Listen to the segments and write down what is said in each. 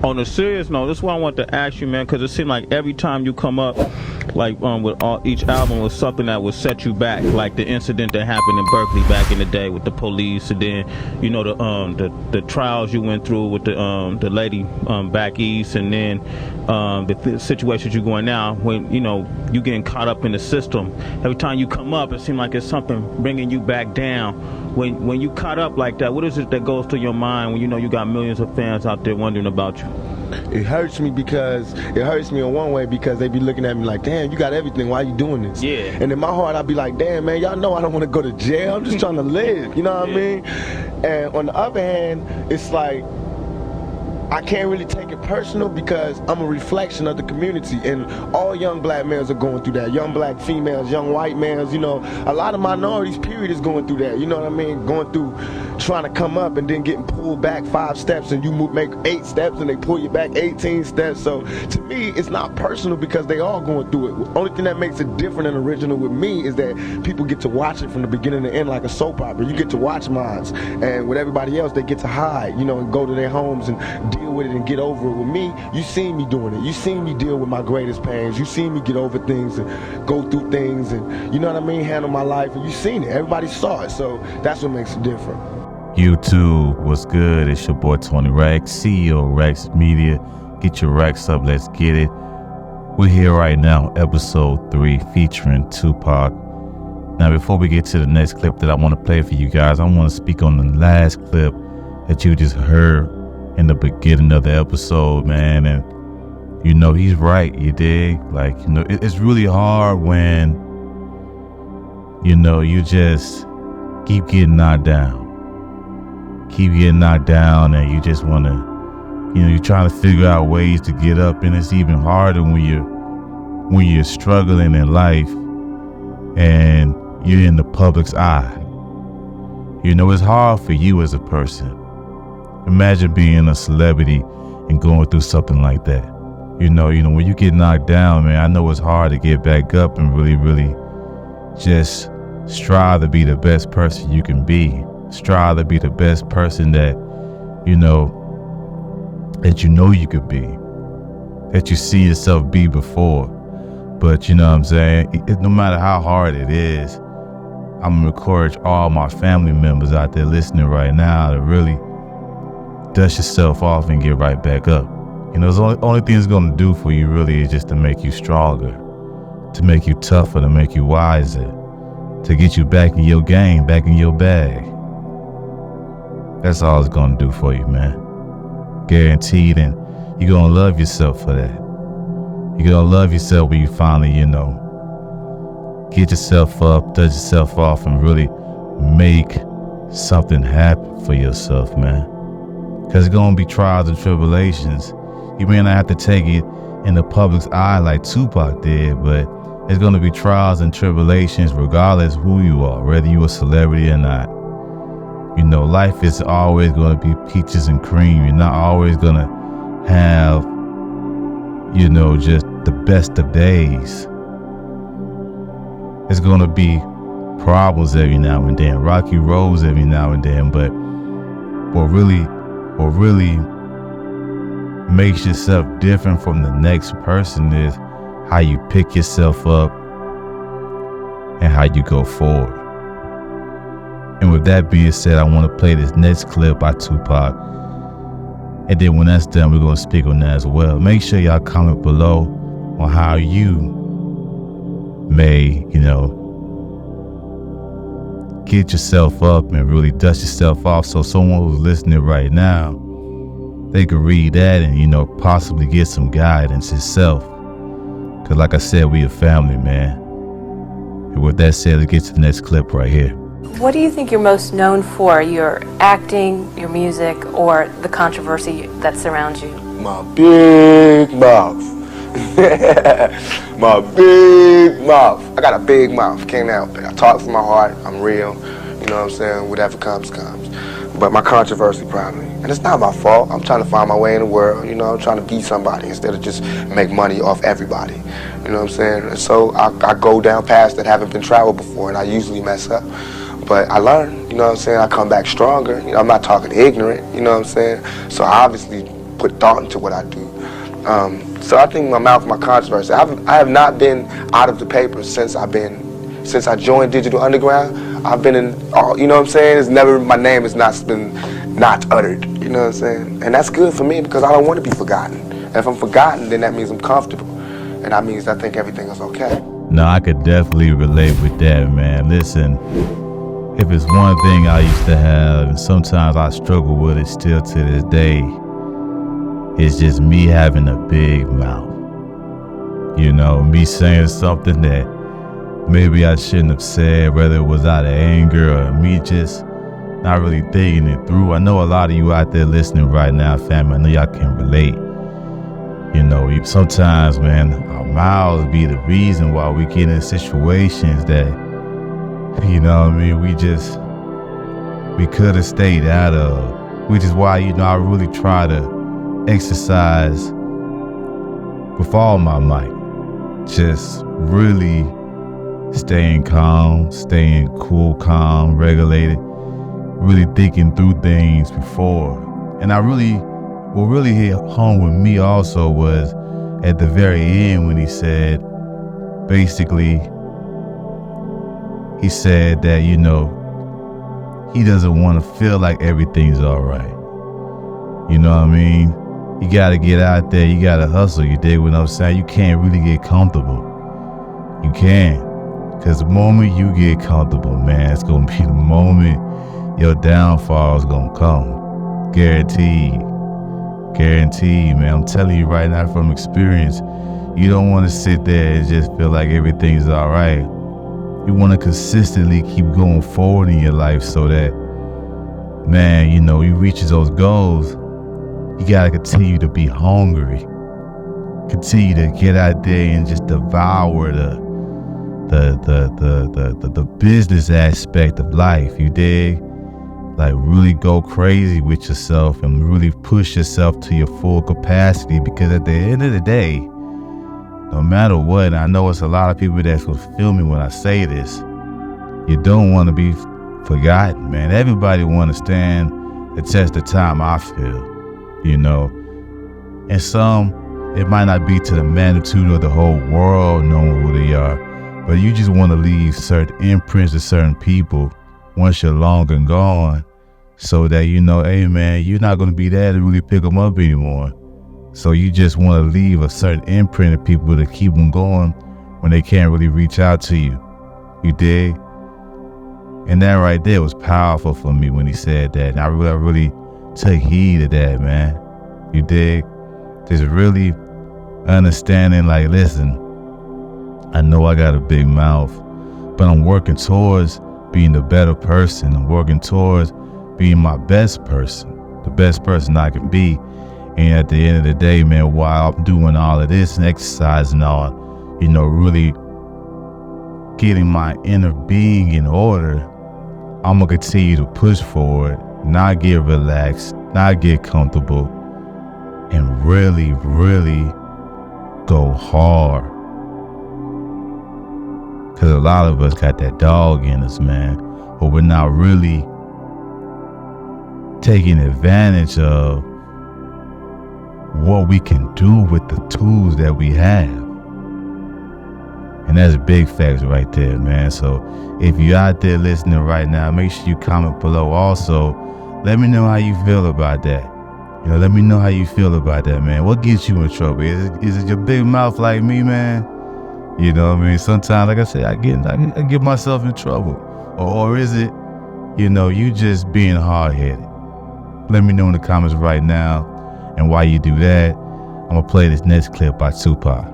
On a serious note, this is what I want to ask you, man, because it seemed like every time you come up, like with each album was something that would set you back, like the incident that happened in Berkeley back in the day with the police, and then the trials you went through with the lady back east, and then the situations you're going now when you getting caught up in the system. Every time you come up, it seems like it's something bringing you back down. When you caught up like that, what is it that goes through your mind when you got millions of fans out there wondering about you? It hurts me in one way because they be looking at me like, damn, you got everything, why you doing this? Yeah. And in my heart, I be like, damn, man, y'all know I don't want to go to jail. I'm just trying to live, you know what I mean? And on the other hand, it's like, I can't really take it personal because I'm a reflection of the community, and all young black males are going through that. Young black females, young white males, a lot of minorities, period, is going through that. You know what I mean? Going through trying to come up and then getting pulled back 5 steps, and you make 8 steps and they pull you back 18 steps. So to me, it's not personal because they all going through it. The only thing that makes it different and original with me is that people get to watch it from the beginning to end like a soap opera. You get to watch mine, and with everybody else, they get to hide, and go to their homes and deal with it and get over it. With me, you seen me doing it. You seen me deal with my greatest pains. You seen me get over things and go through things and, you know what I mean, handle my life. And you seen it. Everybody saw it. So that's what makes it different. YouTube, what's good? It's your boy Tony Rex, CEO Rex Media. Get your Rex up. Let's get it. We're here right now, episode 3, featuring Tupac. Now, before we get to the next clip that I want to play for you guys, I want to speak on the last clip that you just heard in the beginning of the episode, man. And he's right, you dig? Like, it's really hard when you just keep getting knocked down and you just want to you're trying to figure out ways to get up, and it's even harder when you're struggling in life and you're in the public's eye. It's hard for you as a person. Imagine being a celebrity and going through something like that. When you get knocked down, man, I know it's hard to get back up and really, really just strive to be the best person you can be. Strive to be the best person that you could be, that you see yourself be before. But you know what I'm saying? No matter how hard it is, I'm gonna encourage all my family members out there listening right now to really dust yourself off and get right back up. The only thing it's going to do for you really is just to make you stronger, to make you tougher, to make you wiser, to get you back in your game, back in your bag. That's all it's going to do for you, man. Guaranteed. And you're going to love yourself for that. You're going to love yourself when you finally, get yourself up, dust yourself off, and really make something happen for yourself, man. Because it's going to be trials and tribulations. You may not have to take it in the public's eye like Tupac did, but it's going to be trials and tribulations regardless who you are, whether you're a celebrity or not. Life is always going to be peaches and cream. You're not always going to have, just the best of days. It's going to be problems every now and then, rocky roads every now and then, but what really makes yourself different from the next person is how you pick yourself up and how you go forward. And with that being said, I want to play this next clip by Tupac, and then when that's done, we're going to speak on that as well. Make sure y'all comment below on how you may get yourself up and really dust yourself off, so someone who's listening right now, they could read that and, possibly get some guidance itself. Because like I said, we a family, man. And with that said, let's get to the next clip right here. What do you think you're most known for? Your acting, your music, or the controversy that surrounds you? My big mouth. My big mouth. I got a big mouth. Can't help it. I talk from my heart. I'm real. You know what I'm saying? Whatever comes. But my controversy probably. And it's not my fault. I'm trying to find my way in the world. I'm trying to be somebody instead of just make money off everybody. You know what I'm saying? And so I go down paths that haven't been traveled before, and I usually mess up. But I learn, you know what I'm saying? I come back stronger. I'm not talking ignorant, you know what I'm saying? So I obviously put thought into what I do. So I think my mouth, my controversy. I have not been out of the paper since I joined Digital Underground. I've been in all, you know what I'm saying? It's never, my name has not been not uttered, you know what I'm saying? And that's good for me because I don't want to be forgotten. And if I'm forgotten, then that means I'm comfortable. And that means I think everything is okay. No, I could definitely relate with that, man. Listen, if it's one thing I used to have, and sometimes I struggle with it still to this day, it's just me having a big mouth. You know, me saying something that maybe I shouldn't have said, whether it was out of anger or me just not really thinking it through. I know a lot of you out there listening right now, family, I know y'all can relate. You know, sometimes, man, our mouths be the reason why we get in situations that, you know what I mean, we could have stayed out of. Which is why, you know, I really try to exercise with all my might. Just really staying calm, staying cool, calm, regulated, really thinking through things before. And what really hit home with me also was at the very end when he said, basically, he said that, you know, he doesn't want to feel like everything's all right. You know what I mean? You got to get out there. You got to hustle. You dig what I'm saying? You can't really get comfortable. You can't. Because the moment you get comfortable, man, it's going to be the moment your downfall is going to come. Guaranteed. Guaranteed, man. I'm telling you right now from experience, you don't want to sit there and just feel like everything's all right. You want to consistently keep going forward in your life so that, man, you know, you reach those goals. You got to continue to be hungry. Continue to get out there and just devour the business aspect of life, you dig? Like really go crazy with yourself and really push yourself to your full capacity, because at the end of the day, no matter what, and I know it's a lot of people that's gonna feel me when I say this, you don't want to be forgotten, man. Everybody want to stand the test of time, I feel, you know. And some, it might not be to the magnitude of the whole world knowing who they are, but you just want to leave certain imprints to certain people once you're long and gone, so that, you know, hey man, you're not going to be there to really pick them up anymore. So you just want to leave a certain imprint of people to keep them going when they can't really reach out to you. You dig? And that right there was powerful for me when he said that. And I really took heed of that, man. You dig? Just really understanding, like, listen, I know I got a big mouth, but I'm working towards being a better person. I'm working towards being my best person, the best person I can be. And at the end of the day, man, while I'm doing all of this and exercising on, you know, really getting my inner being in order, I'm going to continue to push forward, not get relaxed, not get comfortable, and really, really go hard. Because a lot of us got that dog in us, man, but we're not really taking advantage of what we can do with the tools that we have. And that's big facts right there, man. So if you're out there listening right now, make sure you comment below. Also, let me know how you feel about that. You know, let me know how you feel about that, man. What gets you in trouble? Is it your big mouth like me, man? You know what I mean? Sometimes, like I said, I get myself in trouble. Or is it, you know, you just being hard-headed? Let me know in the comments right now. And while you do that, I'm going to play this next clip by Tupac.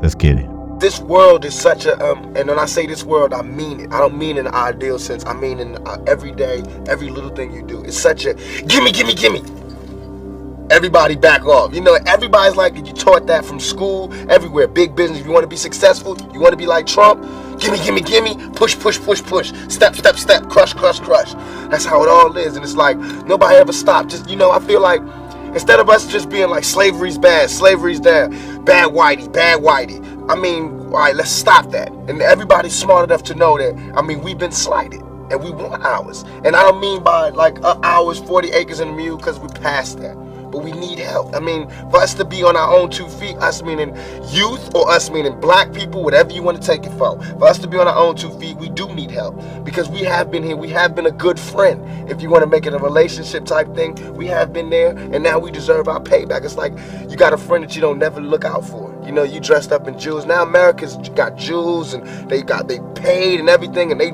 Let's get it. This world is such a, and when I say this world, I mean it. I don't mean in an ideal sense. I mean in every day, every little thing you do. It's such a, gimme. Everybody back off. You know, everybody's like, you taught that from school, everywhere. Big business. If you want to be successful, you want to be like Trump, gimme. Push. Step. Crush. That's how it all is. And it's like, nobody ever stopped. Just, you know, I feel like, instead of us just being like, slavery's bad, slavery's there, bad whitey. I mean, all right, let's stop that. And everybody's smart enough to know that, I mean, we've been slighted and we want ours. And I don't mean by like ours, 40 acres and a mule, because we're past that. but we need help. I mean, for us to be on our own 2 feet, us meaning youth or us meaning black people, whatever you want to take it for us to be on our own 2 feet, we do need help, because we have been here. We have been a good friend. If you want to make it a relationship type thing, we have been there, and now we deserve our payback. It's like you got a friend that you don't never look out for. You know, you dressed up in jewels. Now America's got jewels, and they paid and everything, and they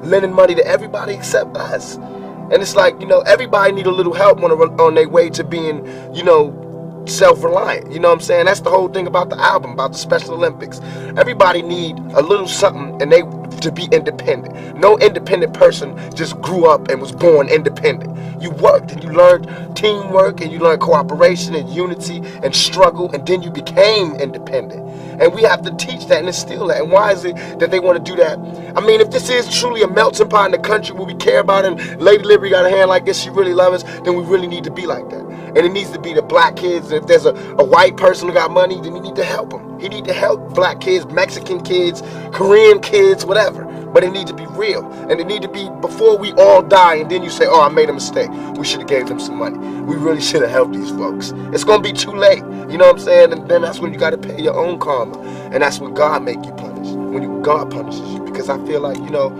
lending money to everybody except us. And it's like, you know, everybody need a little help on their way to being, you know, self-reliant. You know what I'm saying? That's the whole thing about the album, about the Special Olympics. Everybody need a little something and they to be independent. No independent person just grew up and was born independent. You worked and you learned teamwork and you learned cooperation and unity and struggle, and then you became independent. And we have to teach that and instill that. And why is it that they want to do that? I mean, if this is truly a melting pot in the country where we care about it, and Lady Liberty got a hand like this, she really loves us, then we really need to be like that. And it needs to be the black kids. If there's a white person who got money, then you need to help them. He need to help black kids, Mexican kids, Korean kids, whatever. But it need to be real. And it need to be before we all die, and then you say, oh, I made a mistake. We should have gave them some money. We really should have helped these folks. It's going to be too late. You know what I'm saying? And then that's when you got to pay your own karma. And that's when God make you punish. When God punishes you. Because I feel like, you know,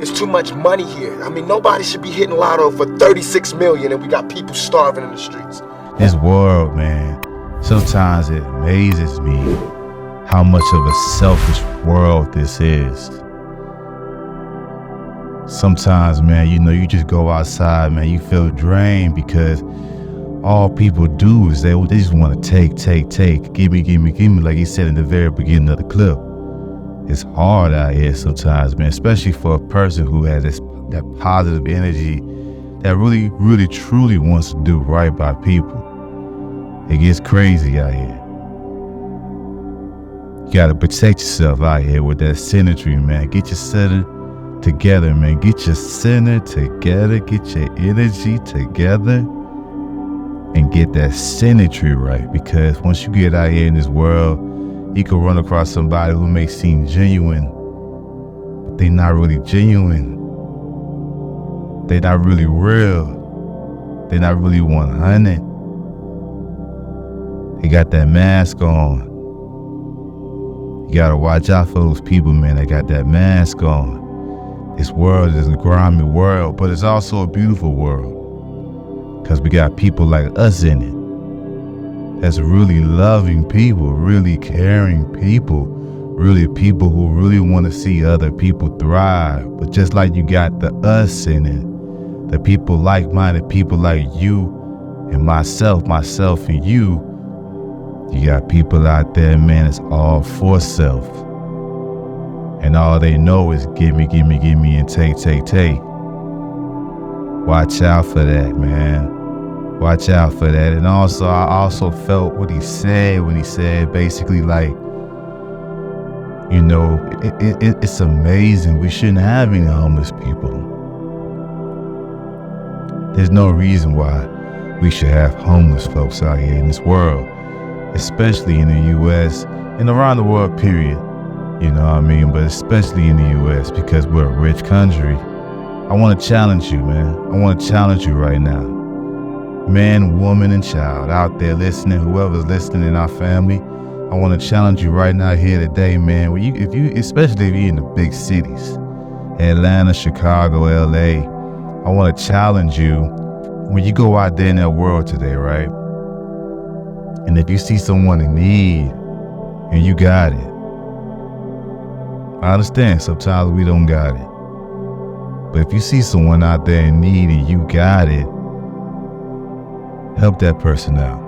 it's too much money here. I mean, nobody should be hitting lotto for 36 million and we got people starving in the streets. This world, man, sometimes it amazes me how much of a selfish world this is. Sometimes, man, you know, you just go outside, man, you feel drained because all people do is they just want to take, give me, like he said in the very beginning of the clip. It's hard out here sometimes, man, especially for a person who has that positive energy that really, really, truly wants to do right by people. It gets crazy out here. You gotta protect yourself out here with that synergy, man. Get your center together, man. Get your center together. Get your energy together. And get that synergy right. Because once you get out here in this world, you can run across somebody who may seem genuine, but they're not really genuine. They're not really real. They're not really 100. They got that mask on. You gotta watch out for those people, man. They got that mask on. This world is a grimy world, but it's also a beautiful world. Because we got people like us in it. That's really loving people, really caring people, really people who really want to see other people thrive. But just like you got the us in it, the people like-minded people like you and myself and you got people out there, man, it's all for self. And all they know is give me, and take. Watch out for that, man. Watch out for that. And also, I also felt what he said when he said basically like, you know, it's amazing. We shouldn't have any homeless people. There's no reason why we should have homeless folks out here in this world, especially in the U.S. and around the world, period. You know what I mean? But especially in the U.S. because we're a rich country. I want to challenge you, man. I want to challenge you right now. Man, woman, and child out there listening, whoever's listening in our family, I want to challenge you right now here today, man. Especially if you're in the big cities, Atlanta, Chicago, LA, I want to challenge you when you go out there in that world today, right? And if you see someone in need and you got it, I understand sometimes we don't got it. But if you see someone out there in need and you got it, help that person out.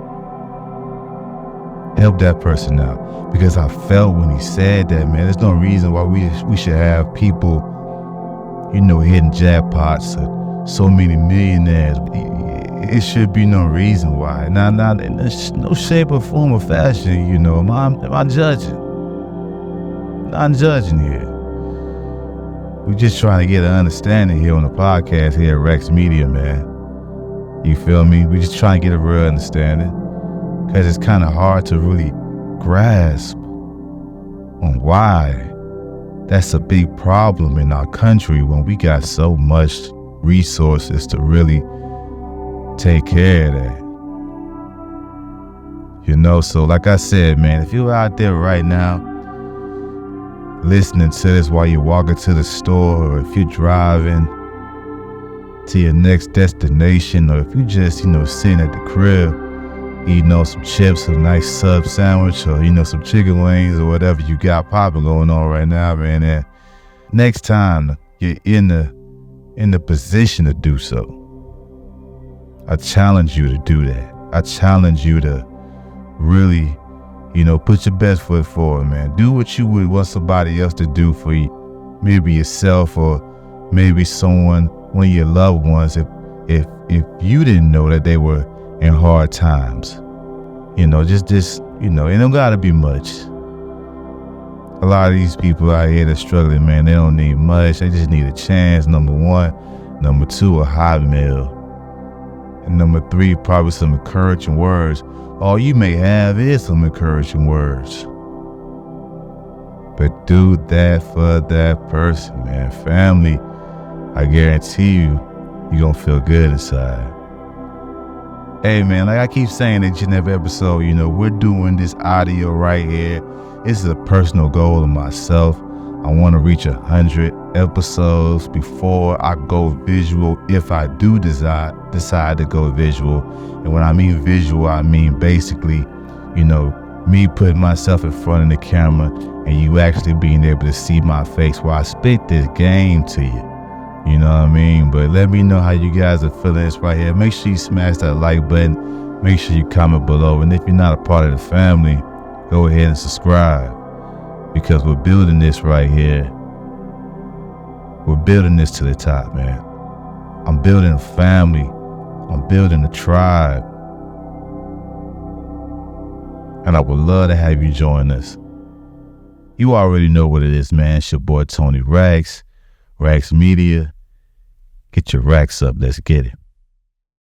Help that person out. Because I felt when he said that, man, there's no reason why we should have people, you know, hitting jackpots or so many millionaires. It should be no reason why. Not in no shape or form or fashion, you know. Am I judging? Not judging here. We're just trying to get an understanding here on the podcast here at Rex Media, man. You feel me? We're just trying to get a real understanding because it's kind of hard to really grasp on why that's a big problem in our country when we got so much resources to really take care of that. So like I said, man, if you're out there right now listening to this while you're walking to the store, or if you're driving to your next destination, or if you just, sitting at the crib eating on some chips, a nice sub sandwich, or, some chicken wings, or whatever you got popping going on right now, man, and next time you're in the position to do so, I challenge you to do that. I challenge you to really, put your best foot forward, man. Do what you would want somebody else to do for you, maybe yourself, or maybe one of your loved ones, if you didn't know that they were in hard times. It don't gotta be much. A lot of these people out here that's struggling, man, they don't need much. They just need a chance, number one. Number two, a hot meal. And number three, probably some encouraging words. All you may have is some encouraging words. But do that for that person, man. Family, I guarantee you're gonna feel good inside. Hey, man, like I keep saying in each and every episode, we're doing this audio right here. This is a personal goal of myself. I want to reach 100 episodes before I go visual, if I do decide to go visual. And when I mean visual, I mean basically, me putting myself in front of the camera and you actually being able to see my face while I spit this game to you. You know what I mean? But let me know how you guys are feeling this right here. Make sure you smash that like button. Make sure you comment below. And if you're not a part of the family, go ahead and subscribe. Because we're building this right here. We're building this to the top, man. I'm building a family. I'm building a tribe. And I would love to have you join us. You already know what it is, man. It's your boy Tony Rax, Rax Media. Get your racks up. Let's get it.